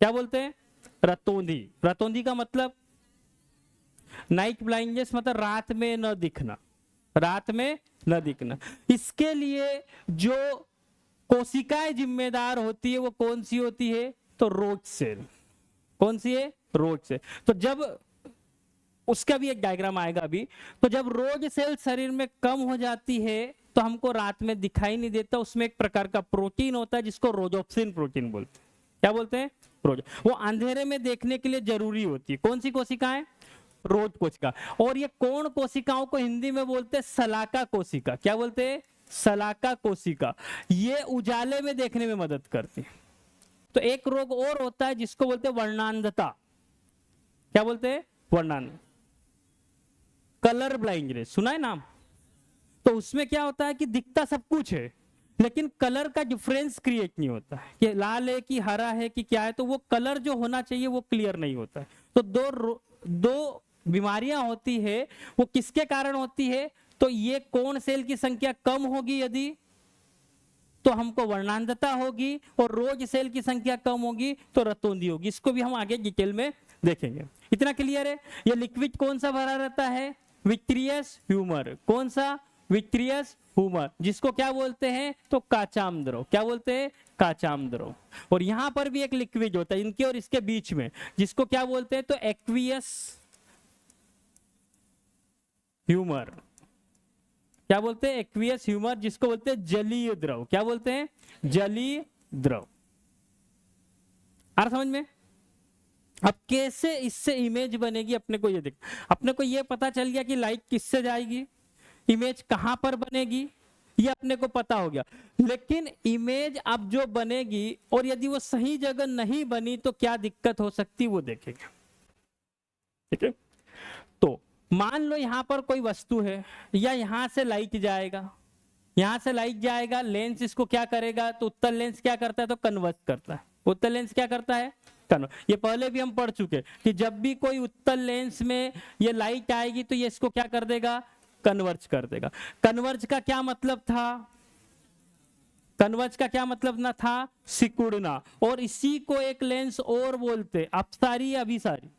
S1: क्या बोलते हैं? रतौंधी। रतौंधी का मतलब नाइट ब्लाइंडनेस, मतलब रात में न दिखना, रात में न दिखना। इसके लिए जो कोशिकाएं जिम्मेदार होती है वो कौन सी होती है? तो रोग सेल। कौन सी है? रोग सेल। तो जब उसका भी एक डायग्राम आएगा अभी। तो जब रोग सेल शरीर में कम हो जाती है तो हमको रात में दिखाई नहीं देता। उसमें एक प्रकार का प्रोटीन होता है जिसको रोजोप्सिन प्रोटीन बोलते हैं। क्या बोलते हैं? रोज। वो अंधेरे में देखने के लिए जरूरी होती है। कौन सी कोशिकाएं? रोज कोशिका। और ये कोण कोशिकाओं को हिंदी में बोलते हैं सलाका कोशिका। क्या बोलते हैं? सलाका कोशिका। ये उजाले में देखने में मदद करती है। तो एक रोग और होता है जिसको बोलते हैं वर्णांधता। क्या बोलते हैं? वर्णांध। कलर ब्लाइंडनेस, सुना है नाम? तो उसमें क्या होता है कि दिखता सब कुछ है लेकिन कलर का डिफरेंस क्रिएट नहीं होता है कि लाल है कि हरा है कि क्या है। तो वो कलर जो होना चाहिए वो क्लियर नहीं होता है। तो दो बीमारियां होती है। वो किसके कारण होती है? तो ये कोण सेल की संख्या कम होगी यदि, तो हमको वर्णांधता होगी, और रोज सेल की संख्या कम होगी तो रतौंधी होगी। इसको भी हम आगे डिटेल में देखेंगे। इतना क्लियर है? ये लिक्विड कौन सा भरा रहता है? Vitreous humour. कौन सा? विट्रियस ह्यूमर, जिसको क्या बोलते हैं? तो काचाम द्रव। क्या बोलते हैं? काचाम द्रव। और यहां पर भी एक लिक्विड होता है इनके और इसके बीच में, जिसको क्या बोलते हैं? तो एक्वियस ह्यूमर। क्या बोलते हैं? एक्वियस ह्यूमर, जिसको बोलते हैं जलीय द्रव। क्या बोलते हैं? जलीय द्रव। आ रहा समझ में? अब कैसे इससे इमेज बनेगी अपने को ये देख, अपने को ये पता चल गया कि लाइट किससे जाएगी, इमेज कहां पर बनेगी, ये अपने को पता हो गया। लेकिन इमेज अब जो बनेगी और यदि वो सही जगह नहीं बनी तो क्या दिक्कत हो सकती वो देखेंगे। ठीक है? तो मान लो यहां पर कोई वस्तु है या यहां से लाइट जाएगा, यहां से लाइट जाएगा, लेंस इसको क्या करेगा? तो उत्तल लेंस क्या करता है? तो कन्वर्ट करता है। उत्तल लेंस क्या करता है? ये पहले भी हम पढ़ चुके कि जब भी कोई उत्तल लेंस में ये लाइट आएगी तो ये इसको क्या कर देगा? कन्वर्ज कर देगा। कन्वर्ज का क्या मतलब था? कन्वर्ज का क्या मतलब ना था? सिकुड़ना। और इसी को एक लेंस और बोलते, अपसारी या अभिसारी?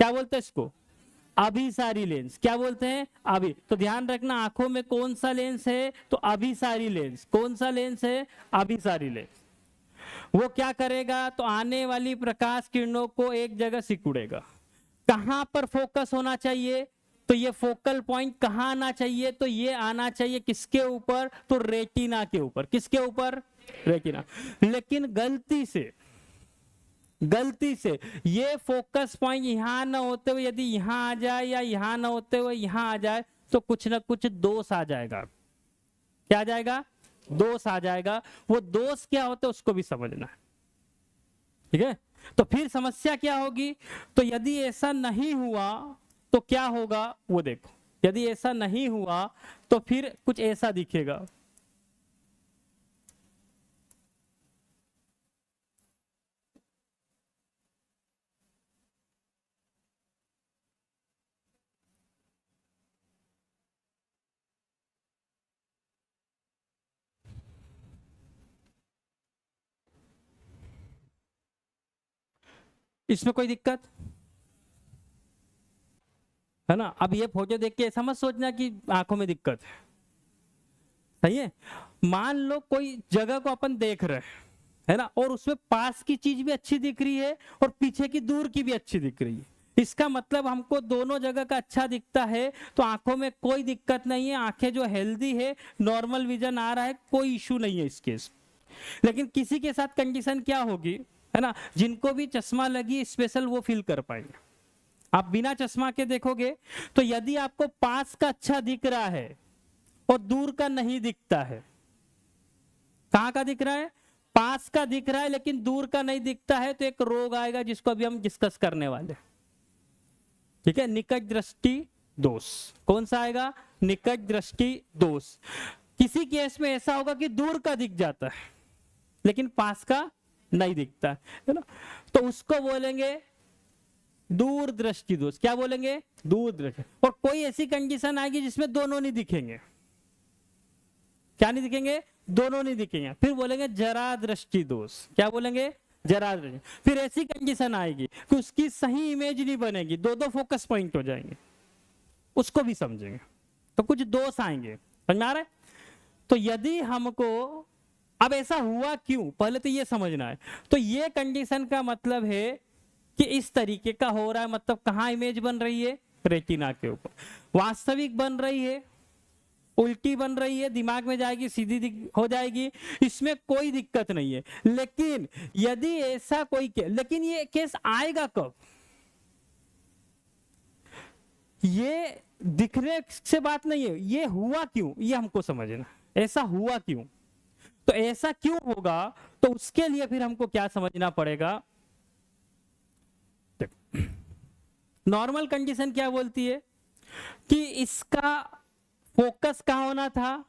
S1: क्या बोलते हैं इसको? अभिसारी लेंस। क्या बोलते हैं? अभी। तो ध्यान रखना, आंखों में कौन सा लेंस है? तो अभिसारी लेंस। कौन सा लेंस है? अभिसारी लेंस। वो क्या करेगा? तो आने वाली प्रकाश किरणों को एक जगह सिकुड़ेगा। कहां पर फोकस होना चाहिए? तो ये फोकल पॉइंट कहां आना चाहिए? तो ये आना चाहिए किसके ऊपर? तो रेटिना के ऊपर। किसके ऊपर? रेटिना। लेकिन गलती से ये फोकस पॉइंट यहां ना होते हुए यदि यहां आ जाए या यहां ना होते हुए यहां आ जाए तो कुछ ना कुछ दोष आ जाएगा। क्या आ जाएगा? दोष आ जाएगा। वो दोष क्या होता है उसको भी समझना है। ठीक है? तो फिर समस्या क्या होगी? तो यदि ऐसा नहीं हुआ तो क्या होगा वो देखो। यदि ऐसा नहीं हुआ तो फिर कुछ ऐसा दिखेगा। इसमें कोई दिक्कत है ना? अब ये फोटो देख के ऐसा मत सोचना कि आंखों में दिक्कत है। सही है? मान लो कोई जगह को अपन देख रहे हैं, है ना, और उसमें पास की चीज भी अच्छी दिख रही है और पीछे की दूर की भी अच्छी दिख रही है। इसका मतलब हमको दोनों जगह का अच्छा दिखता है, तो आंखों में कोई दिक्कत नहीं है, आंखें जो हेल्दी है, नॉर्मल विजन आ रहा है, कोई इशू नहीं है इस केस। लेकिन किसी के साथ कंडीशन क्या होगी, है ना, जिनको भी चश्मा लगी स्पेशल वो फील कर पाएंगे। आप बिना चश्मा के देखोगे तो यदि आपको पास का अच्छा दिख रहा है और दूर का नहीं दिखता है, कहां का दिख रहा है, पास का दिख रहा है लेकिन दूर का नहीं दिखता है, तो एक रोग आएगा जिसको अभी हम डिस्कस करने वाले। ठीक है, निकट दृष्टि दोष। कौन सा आएगा, निकट दृष्टि दोष। किसी केस में ऐसा होगा कि दूर का दिख जाता है लेकिन पास का नहीं दिखता है ना, तो उसको बोलेंगे दूर दृष्टि दोष। क्या बोलेंगे, दूर दृष्टि। और कोई ऐसी कंडीशन आएगी जिसमें दोनों नहीं दिखेंगे, क्या नहीं दिखेंगे, दोनों नहीं दिखेंगे, फिर बोलेंगे जरा दृष्टि दोष। क्या बोलेंगे, जरा दृष्टि। फिर ऐसी कंडीशन आएगी कि उसकी सही इमेज नहीं बनेगी, दो दो फोकस पॉइंट हो जाएंगे, उसको भी समझेंगे। तो कुछ दोष आएंगे, समझ में आ रहा है। तो यदि हमको, अब ऐसा हुआ क्यों, पहले तो ये समझना है। तो ये कंडीशन का मतलब है कि इस तरीके का हो रहा है, मतलब कहाँ इमेज बन रही है, रेटिना के ऊपर। वास्तविक बन रही है, उल्टी बन रही है, दिमाग में जाएगी, सीधी हो जाएगी, इसमें कोई दिक्कत नहीं है। लेकिन यदि ऐसा कोई लेकिन ये केस आएगा कब, ये दिखने से बात नहीं है, ये हुआ क्यों, ये हमको समझना, ऐसा हुआ क्यों। तो ऐसा क्यों होगा, तो उसके लिए फिर हमको क्या समझना पड़ेगा। नॉर्मल कंडीशन क्या बोलती है कि इसका फोकस कहां होना था,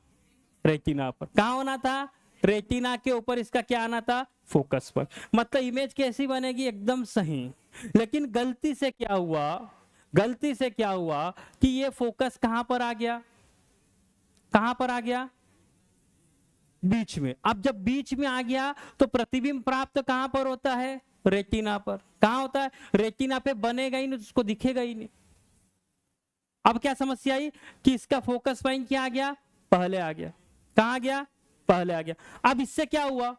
S1: रेटिना पर। कहां होना था, रेटिना के ऊपर इसका क्या आना था, फोकस पर। मतलब इमेज कैसी बनेगी, एकदम सही। लेकिन गलती से क्या हुआ, गलती से क्या हुआ कि ये फोकस कहां पर आ गया, कहां पर आ गया, बीच में। अब जब बीच में आ गया तो प्रतिबिंब प्राप्त कहां पर होता है, रेटिना पर। कहां होता है, रेटिना पे बनेगा ही नहीं, उसको दिखेगा ही नहीं। अब क्या समस्या आई कि इसका फोकस पॉइंट क्या आ गया, पहले आ गया। कहां आ गया, पहले आ गया। अब इससे क्या हुआ,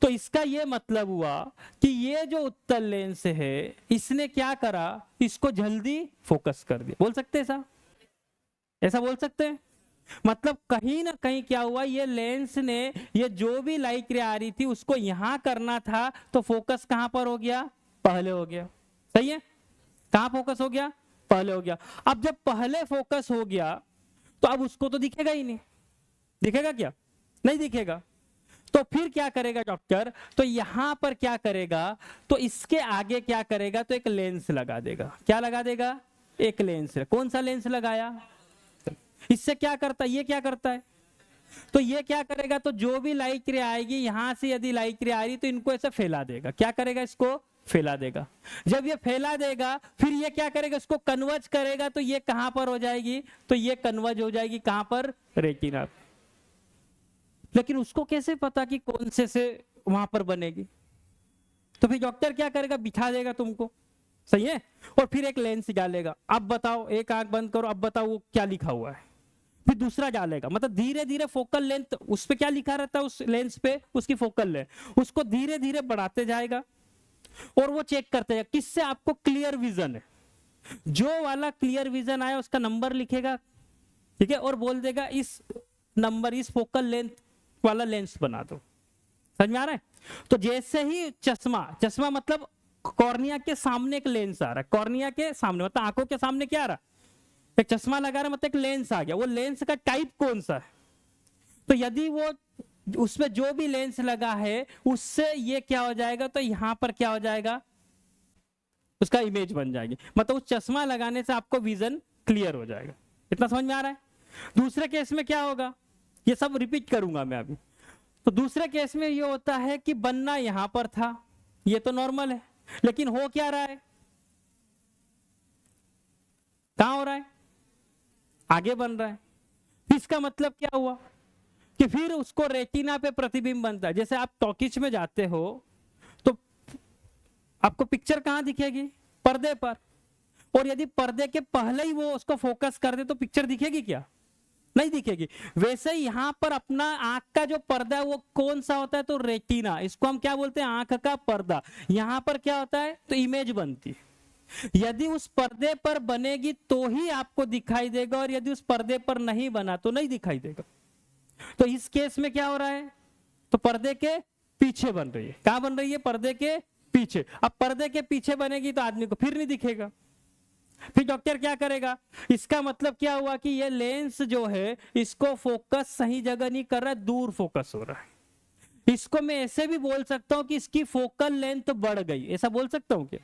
S1: तो इसका ये मतलब हुआ कि ये जो उत्तल लेंस है, इसने क्या करा, इसको जल्दी फोकस कर दिया। बोल सकते हैं ऐसा, ऐसा बोल सकते हैं। मतलब कहीं ना कहीं क्या हुआ, ये लेंस ने ये जो भी लाइट रे आ रही थी उसको यहां करना था, तो फोकस कहां पर हो गया, पहले हो गया। सही है, कहां फोकस हो गया, पहले हो गया। अब जब पहले फोकस हो गया तो अब उसको तो दिखेगा ही नहीं, दिखेगा क्या, नहीं दिखेगा। तो फिर क्या करेगा डॉक्टर, तो यहां पर क्या करेगा, तो इसके आगे क्या करेगा, तो एक लेंस लगा देगा। क्या लगा देगा, एक लेंस। कौन सा लेंस लगाया, इससे क्या करता है, ये क्या करता है, तो ये क्या करेगा, तो जो भी लाइट रे आएगी यहां से, यदि लाइट रे आ रही तो इनको ऐसे फैला देगा। क्या करेगा, इसको फैला देगा। जब ये फैला देगा फिर ये क्या करेगा, इसको कन्वर्ज करेगा, तो ये कहां पर हो जाएगी, तो ये कन्वर्ज हो जाएगी कहां पर, रेटिना। लेकिन उसको कैसे पता कि कौन से वहां पर बनेगी, तो फिर डॉक्टर क्या करेगा, बिठा देगा तुमको, सही है, और फिर एक लेंस डालेगा। अब बताओ, एक आंख बंद करो, अब बताओ वो क्या लिखा हुआ है, फिर दूसरा डालेगा। मतलब धीरे धीरे फोकल लेंथ, उस पे क्या लिखा रहता है, उस लेंस पे उसकी फोकल लेंथ, उसको धीरे धीरे बढ़ाते जाएगा और वो चेक करते जाएगा किससे आपको क्लियर विजन है। जो वाला क्लियर विजन आया उसका नंबर लिखेगा, ठीक है, और बोल देगा इस नंबर, इस फोकल लेंथ वाला लेंस बना दो। समझ में आ रहा है। तो जैसे ही चश्मा, चश्मा मतलब कॉर्निया के सामने एक लेंस आ रहा है, कॉर्निया के सामने मतलब आंखों के सामने क्या आ रहा है, एक चश्मा लगा रहा है, मतलब एक लेंस आ गया। वो लेंस का टाइप कौन सा है, तो यदि वो उसमें जो भी लेंस लगा है उससे ये क्या हो जाएगा, तो यहां पर क्या हो जाएगा, उसका इमेज बन जाएगी। मतलब उस चश्मा लगाने से आपको विजन क्लियर हो जाएगा। इतना समझ में आ रहा है। दूसरे केस में क्या होगा, ये सब रिपीट करूंगा मैं अभी। तो दूसरे केस में ये होता है कि बनना यहां पर था, ये तो नॉर्मल है, लेकिन हो क्या रहा है, कहां हो रहा है, आगे बन रहा है। इसका मतलब क्या हुआ कि फिर उसको रेटिना पे प्रतिबिंब बनता है। जैसे आप टॉकीज में जाते हो तो आपको पिक्चर कहां दिखेगी, पर्दे पर, और यदि पर्दे के पहले ही वो उसको फोकस कर दे तो पिक्चर दिखेगी क्या, नहीं दिखेगी। वैसे ही यहां पर अपना आंख का जो पर्दा है वो कौन सा होता है, तो रेटिना, इसको हम क्या बोलते हैं, आंख का पर्दा। यहां पर क्या होता है, तो इमेज बनती है। यदि उस पर्दे पर बनेगी तो ही आपको दिखाई देगा, और यदि उस पर्दे पर नहीं बना तो नहीं दिखाई देगा। तो इस केस में क्या हो रहा है, तो पर्दे के पीछे बन रही है। कहां बन रही है, पर्दे के पीछे। अब पर्दे के पीछे बनेगी तो आदमी को फिर नहीं दिखेगा। फिर डॉक्टर क्या करेगा, इसका मतलब क्या हुआ कि ये लेंस जो है इसको फोकस सही जगह नहीं कर रहा है, दूर फोकस हो रहा है। इसको मैं ऐसे भी बोल सकता हूं कि इसकी फोकल लेंथ बढ़ गई, ऐसा बोल सकता हूं क्या?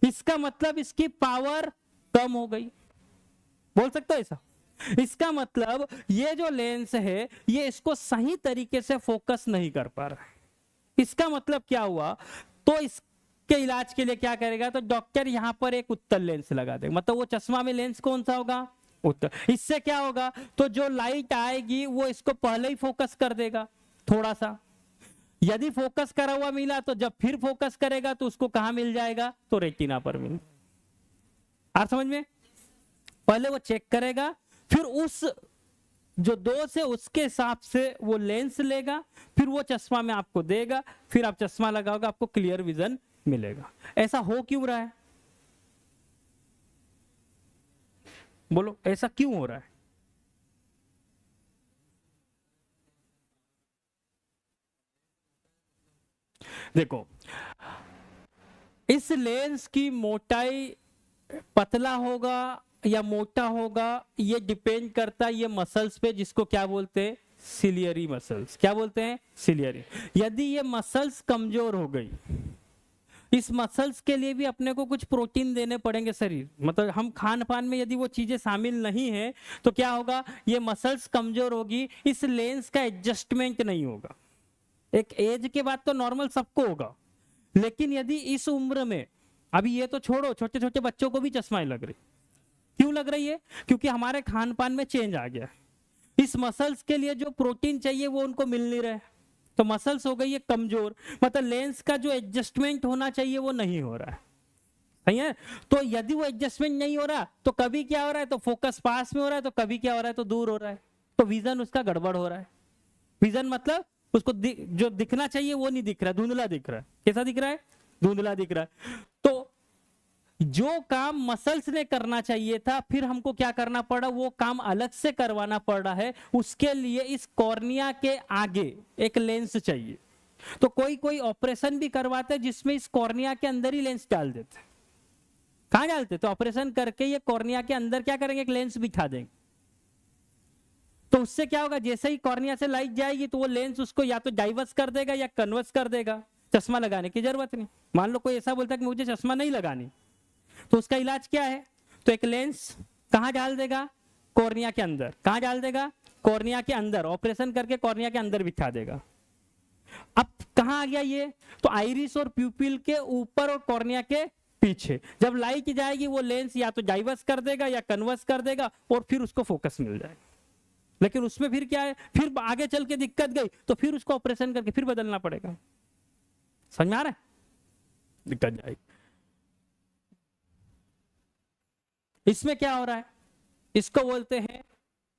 S1: इसका मतलब इसकी पावर कम हो गई, बोल सकता हूं ऐसा। इसका मतलब ये जो लेंस है ये इसको सही तरीके से फोकस नहीं कर पा रहा है। इसका मतलब क्या हुआ, तो इसके इलाज के लिए क्या करेगा, तो डॉक्टर यहां पर एक उत्तल लेंस लगा देगा। मतलब वो चश्मा में लेंस कौन सा होगा, उत्तल। इससे क्या होगा, तो जो लाइट आएगी वो इसको पहले ही फोकस कर देगा थोड़ा सा। यदि फोकस करा हुआ मिला तो जब फिर फोकस करेगा तो उसको कहां मिल जाएगा, तो रेटिना पर मिल। आप समझ में, पहले वो चेक करेगा, फिर उस जो दोष है उसके हिसाब से वो लेंस लेगा, फिर वो चश्मा में आपको देगा, फिर आप चश्मा लगाओगे, आपको क्लियर विजन मिलेगा। ऐसा हो क्यों रहा है, बोलो ऐसा क्यों हो रहा है? देखो, इस लेंस की मोटाई पतला होगा या मोटा होगा ये डिपेंड करता है ये मसल्स पे, जिसको क्या बोलते हैं, सिलियरी मसल्स। क्या बोलते हैं, सिलियरी। यदि ये मसल्स कमजोर हो गई, इस मसल्स के लिए भी अपने को कुछ प्रोटीन देने पड़ेंगे शरीर, मतलब हम खान पान में यदि वो चीजें शामिल नहीं है तो क्या होगा, ये मसल्स कमजोर होगी, इस लेंस का एडजस्टमेंट नहीं होगा। एक एज के बाद तो नॉर्मल सबको होगा, लेकिन यदि इस उम्र में, अभी ये तो छोड़ो, छोटे छोटे बच्चों को भी चश्मा लग रही। क्यों लग रही है, क्योंकि हमारे खान पान में चेंज आ गया। इस मसल्स के लिए जो प्रोटीन चाहिए वो उनको मिल नहीं रहा है, तो मसल्स हो गई है कमजोर। मतलब लेंस का जो एडजस्टमेंट होना चाहिए वो नहीं हो रहा है, सही है। तो यदि वो एडजस्टमेंट नहीं हो रहा तो कभी क्या हो रहा है, तो फोकस पास में हो रहा है, तो कभी क्या हो रहा है, तो दूर हो रहा है, तो विजन उसका गड़बड़ हो रहा है। विजन मतलब उसको जो दिखना चाहिए वो नहीं दिख रहा, धुंधला दिख रहा है। कैसा दिख रहा है, धुंधला दिख रहा है। तो जो काम मसल्स ने करना चाहिए था, फिर हमको क्या करना पड़ा, वो काम अलग से करवाना पड़ रहा है। उसके लिए इस कॉर्निया के आगे एक लेंस चाहिए। तो कोई कोई ऑपरेशन भी करवाते हैं जिसमें इस कॉर्निया के अंदर ही लेंस डाल देते। कहां डालते, तो ऑपरेशन करके ये कॉर्निया के अंदर क्या करेंगे, एक लेंस बिठा देंगे। तो उससे क्या होगा, जैसे ही कॉर्निया से लाइट जाएगी तो वो लेंस उसको या तो डाइवर्स कर देगा या कन्वर्स कर देगा। चश्मा लगाने की जरूरत नहीं। मान लो कोई ऐसा बोलता है कि मुझे चश्मा नहीं लगानी, तो उसका इलाज क्या है, तो एक लेंस कहां डाल देगा, कॉर्निया के अंदर। कहां डाल देगा, कॉर्निया के अंदर। ऑपरेशन करके कॉर्निया के अंदर बिठा देगा। अब कहां आ गया ये, तो आइरिस और प्यूपिल के ऊपर और कॉर्निया के पीछे। जब लाइट जाएगी वो लेंस या तो डाइवर्स कर देगा या कन्वर्स कर देगा, और फिर उसको फोकस मिल जाएगा। लेकिन उसमें फिर क्या है, फिर आगे चल के दिक्कत गई तो फिर उसको ऑपरेशन करके फिर बदलना पड़ेगा। समझ में आ रहा है, दिक्कत जाएगी। इसमें क्या हो रहा है, इसको बोलते हैं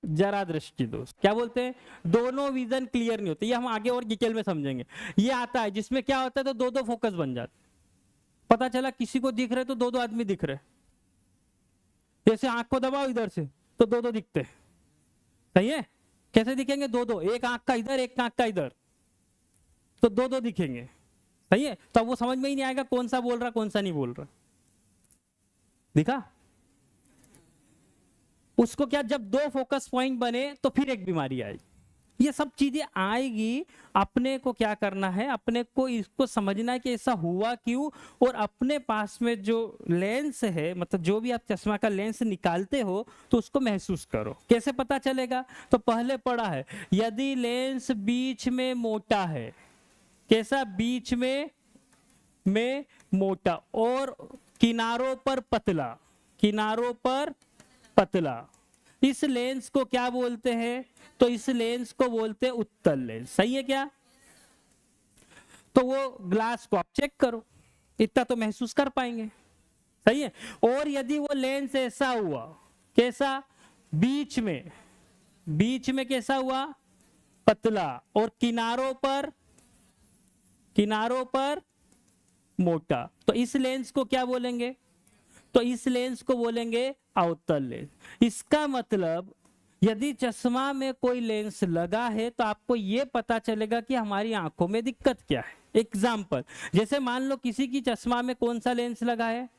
S1: जरा दृष्टि दोष। क्या बोलते हैं, दोनों विजन क्लियर नहीं होते। ये हम आगे और डिटेल में समझेंगे। ये आता है जिसमें क्या होता है, तो दो दो फोकस बन जाते। पता चला किसी को दिख रहे तो दो दो आदमी दिख रहे। जैसे आंख को दबाओ इधर से तो दो दो दिखते, सही है। कैसे दिखेंगे, दो दो, एक आंख का इधर एक आंख का इधर, तो दो दो दिखेंगे, सही है। तो वो समझ में ही नहीं आएगा कौन सा बोल रहा कौन सा नहीं बोल रहा। दिखा उसको, क्या जब दो फोकस पॉइंट बने तो फिर एक बीमारी आएगी। ये सब चीजें आएगी, अपने को क्या करना है, अपने को इसको समझना है कि ऐसा हुआ क्यों। और अपने पास में जो लेंस है, मतलब जो भी आप चश्मा का लेंस निकालते हो तो उसको महसूस करो। कैसे पता चलेगा, तो पहले पढ़ा है, यदि लेंस बीच में मोटा है, कैसा, बीच में मोटा और किनारों पर पतला, किनारों पर पतला, इस लेंस को क्या बोलते हैं, तो इस लेंस को बोलते हैं उत्तल लेंस। सही है क्या, तो वो ग्लास को आप चेक करो, इतना तो महसूस कर पाएंगे, सही है। और यदि वो लेंस ऐसा हुआ, कैसा, बीच में बीच में कैसा हुआ, पतला, और किनारों पर मोटा। तो इस लेंस को क्या बोलेंगे, तो इस लेंस को बोलेंगे अवतल लेंस। इसका मतलब यदि चश्मा में कोई लेंस लगा है तो आपको यह पता चलेगा कि हमारी आंखों में दिक्कत क्या है। एग्जाम्पल, जैसे मान लो किसी की चश्मा में कौन सा लेंस लगा है,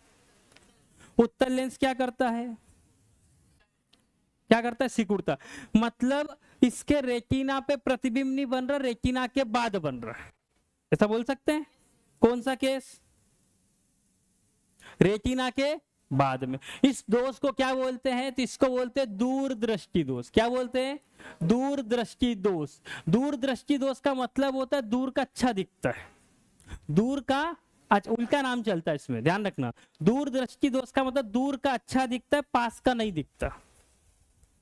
S1: उत्तल लेंस। क्या करता है, क्या करता है, सिकुड़ता। मतलब इसके रेटिना पे प्रतिबिंब नहीं बन रहा, रेटिना के बाद बन रहा है, ऐसा बोल सकते हैं। कौन सा केस, रेटिना के बाद में। इस दोष को क्या बोलते हैं, तो इसको बोलते हैं दूरदृष्टि दोष। क्या बोलते हैं, दूरदृष्टि दोष। दूरदृष्टि दोष का मतलब होता है दूर का अच्छा दिखता है, दूर का, अच्छा उल्टा नाम चलता है इसमें, ध्यान रखना। दूरदृष्टि दोष का मतलब दूर का अच्छा दिखता है, पास का नहीं दिखता।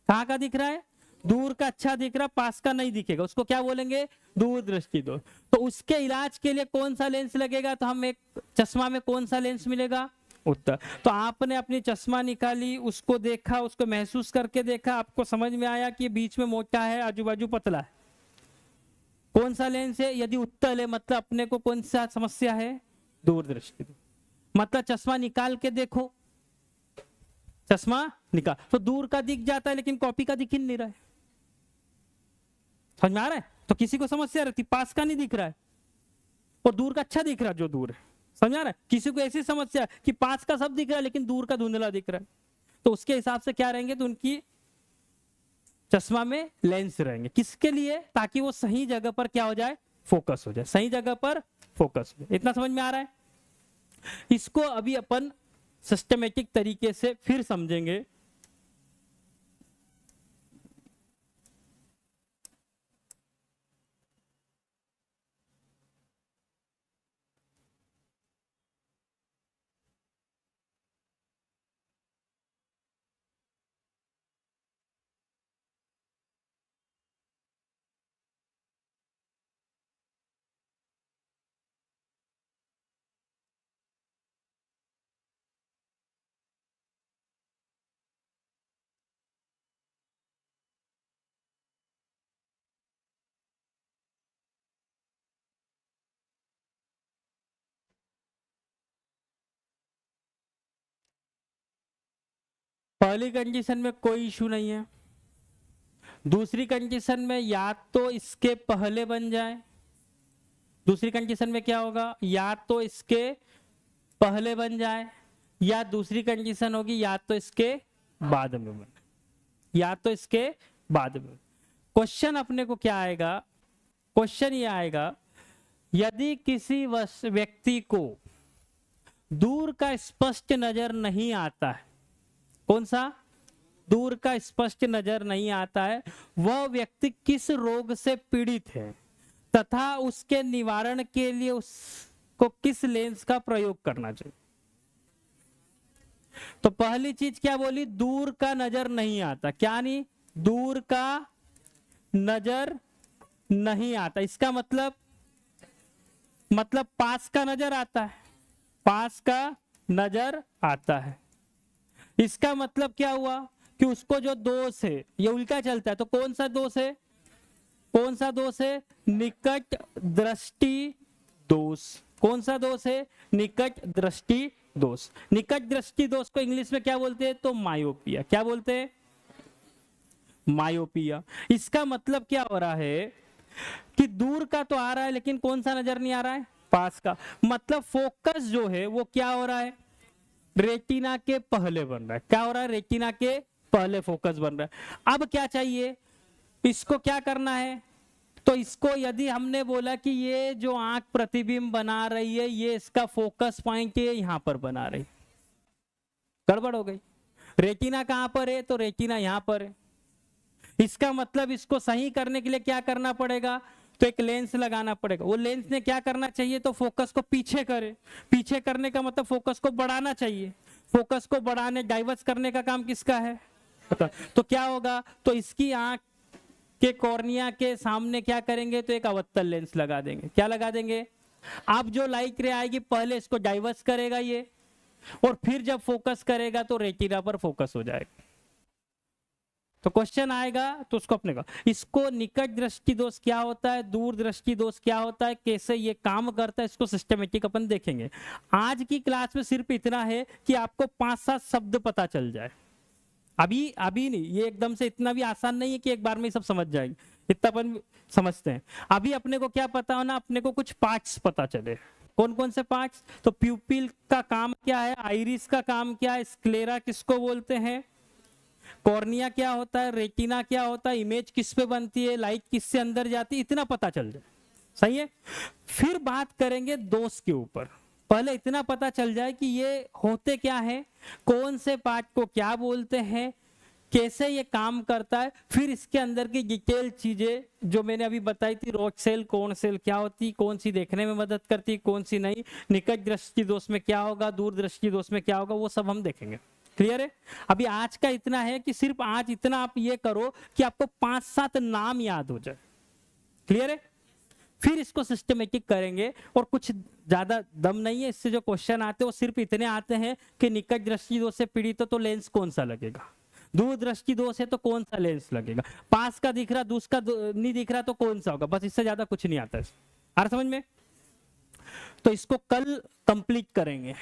S1: कहां का दिख रहा है, दूर का अच्छा दिख रहा, पास का नहीं दिखेगा, उसको क्या बोलेंगे, दूरदृष्टि दोष। तो उसके इलाज के लिए कौन सा लेंस लगेगा, तो हम एक चश्मा में कौन सा लेंस मिलेगा, उत्तर। तो आपने अपनी चश्मा निकाली, उसको देखा, उसको महसूस करके देखा, आपको समझ में आया कि बीच में मोटा है, आजू बाजू पतला है, कौन सा लेंस है, यदि उत्तल है मतलब अपने को कौन सा समस्या है, दूरदृष्टि। मतलब चश्मा निकाल के देखो, चश्मा निकाल तो दूर का दिख जाता है लेकिन कॉपी का दिख ही नहीं रहा है, समझ में आ रहा है। तो किसी को समस्या रहती, पास का नहीं दिख रहा है और दूर का अच्छा दिख रहा है, जो दूर है, समझ आ रहा है। किसी को ऐसी समस्या है कि पास का सब दिख रहा है लेकिन दूर का धुंधला दिख रहा है, तो उसके हिसाब से क्या रहेंगे, तो उनकी चश्मा में लेंस रहेंगे। किसके लिए, ताकि वो सही जगह पर क्या हो जाए, फोकस हो जाए, सही जगह पर फोकस हो जाए। इतना समझ में आ रहा है। इसको अभी अपन सिस्टमेटिक तरीके से फिर समझेंगे। पहली कंडीशन में कोई इशू नहीं है। दूसरी कंडीशन में या तो इसके पहले बन जाए, दूसरी कंडीशन में क्या होगा, या तो इसके पहले बन जाए, या दूसरी कंडीशन होगी या तो इसके बाद में बने, या तो इसके बाद में। क्वेश्चन अपने को क्या आएगा, क्वेश्चन ये आएगा, यदि किसी व्यक्ति को दूर का स्पष्ट नजर नहीं आता है, कौन सा, दूर का स्पष्ट नजर नहीं आता है, वह व्यक्ति किस रोग से पीड़ित है तथा उसके निवारण के लिए उसको किस लेंस का प्रयोग करना चाहिए। तो पहली चीज क्या बोली, दूर का नजर नहीं आता, क्या नहीं, दूर का नजर नहीं आता। इसका मतलब पास का नजर आता है, पास का नजर आता है। इसका मतलब क्या हुआ कि उसको जो दोष है ये उल्टा चलता है, तो कौन सा दोष है, कौन सा दोष है, निकट दृष्टि दोष। कौन सा दोष है, निकट दृष्टि दोष। निकट दृष्टि दोष को इंग्लिश में क्या बोलते हैं, तो मायोपिया। क्या बोलते हैं, मायोपिया। इसका मतलब क्या हो रहा है कि दूर का तो आ रहा है लेकिन कौन सा नजर नहीं आ रहा है, पास का। मतलब फोकस जो है वो क्या हो रहा है, रेटिना के पहले बन रहा है। क्या हो रहा है, रेटिना के पहले फोकस बन रहा है। अब क्या चाहिए, इसको क्या करना है, तो इसको यदि हमने बोला कि ये जो आंख प्रतिबिंब बना रही है ये इसका फोकस पॉइंट है, यहां पर बना रही, गड़बड़ हो गई। रेटिना कहां पर है, तो रेटिना यहां पर है। इसका मतलब इसको सही करने के लिए क्या करना पड़ेगा, तो एक लेंस लगाना पड़ेगा। वो लेंस ने क्या करना चाहिए, तो फोकस को पीछे करे। पीछे करने का मतलब फोकस को बढ़ाना चाहिए। फोकस को बढ़ाने, डाइवर्स करने का काम किसका है, तो क्या होगा, तो इसकी आंख के कॉर्निया के सामने क्या करेंगे, तो एक अवतल लेंस लगा देंगे। क्या लगा देंगे, अब जो लाइट रे आएगी पहले इसको डाइवर्स करेगा ये, और फिर जब फोकस करेगा तो रेटिना पर फोकस हो जाएगा। तो क्वेश्चन आएगा तो उसको अपने को, इसको निकट दृष्टि दोष क्या होता है, दूर दृष्टि दोष क्या होता है, कैसे ये काम करता है, इसको सिस्टमेटिक अपन देखेंगे। आज की क्लास में सिर्फ इतना है कि आपको 5-7 शब्द पता चल जाए। अभी नहीं, ये एकदम से इतना भी आसान नहीं है कि एक बार में ही सब समझ जाएंगे, इतना अपन समझते हैं। अभी अपने को क्या पता होना, अपने को कुछ पार्ट्स पता चले। कौन कौन से पार्ट्स? तो प्यूपिल का काम क्या है, आइरिस का काम क्या है, स्क्लेरा किसको बोलते हैं, कॉर्निया क्या होता है, रेटिना क्या होता है, इमेज किस पे बनती है, लाइट किससे अंदर जाती है, इतना पता चल जाए, सही है। फिर बात करेंगे दोष के ऊपर। पहले इतना पता चल जाए कि ये होते क्या है, कौन से पार्ट को क्या बोलते हैं, कैसे ये काम करता है, फिर इसके अंदर की डिटेल चीजें जो मैंने अभी बताई थी, रोड सेल, कोण सेल क्या होती, कौन सी देखने में मदद करती, कौन सी नहीं, निकट दृष्टि दोष में क्या होगा, दूर दृष्टि दोष में क्या होगा, वो सब हम देखेंगे। क्लियर है? अभी आज का इतना है कि सिर्फ आज इतना आप ये करो कि आपको 5-7 नाम याद हो जाए। क्लियर है? फिर इसको सिस्टमेटिक करेंगे, और कुछ ज्यादा दम नहीं है, इससे जो क्वेश्चन आते हैं वो सिर्फ इतने आते हैं कि निकट दृष्टि दोष से पीड़ित हो तो लेंस कौन सा लगेगा, दूर दृष्टि दोष है तो कौन सा लेंस लगेगा, पास का दिख रहा दूर का नहीं दिख रहा तो कौन सा होगा, बस इससे ज्यादा कुछ नहीं आता है। आ रहा समझ में? तो इसको कल कंप्लीट करेंगे।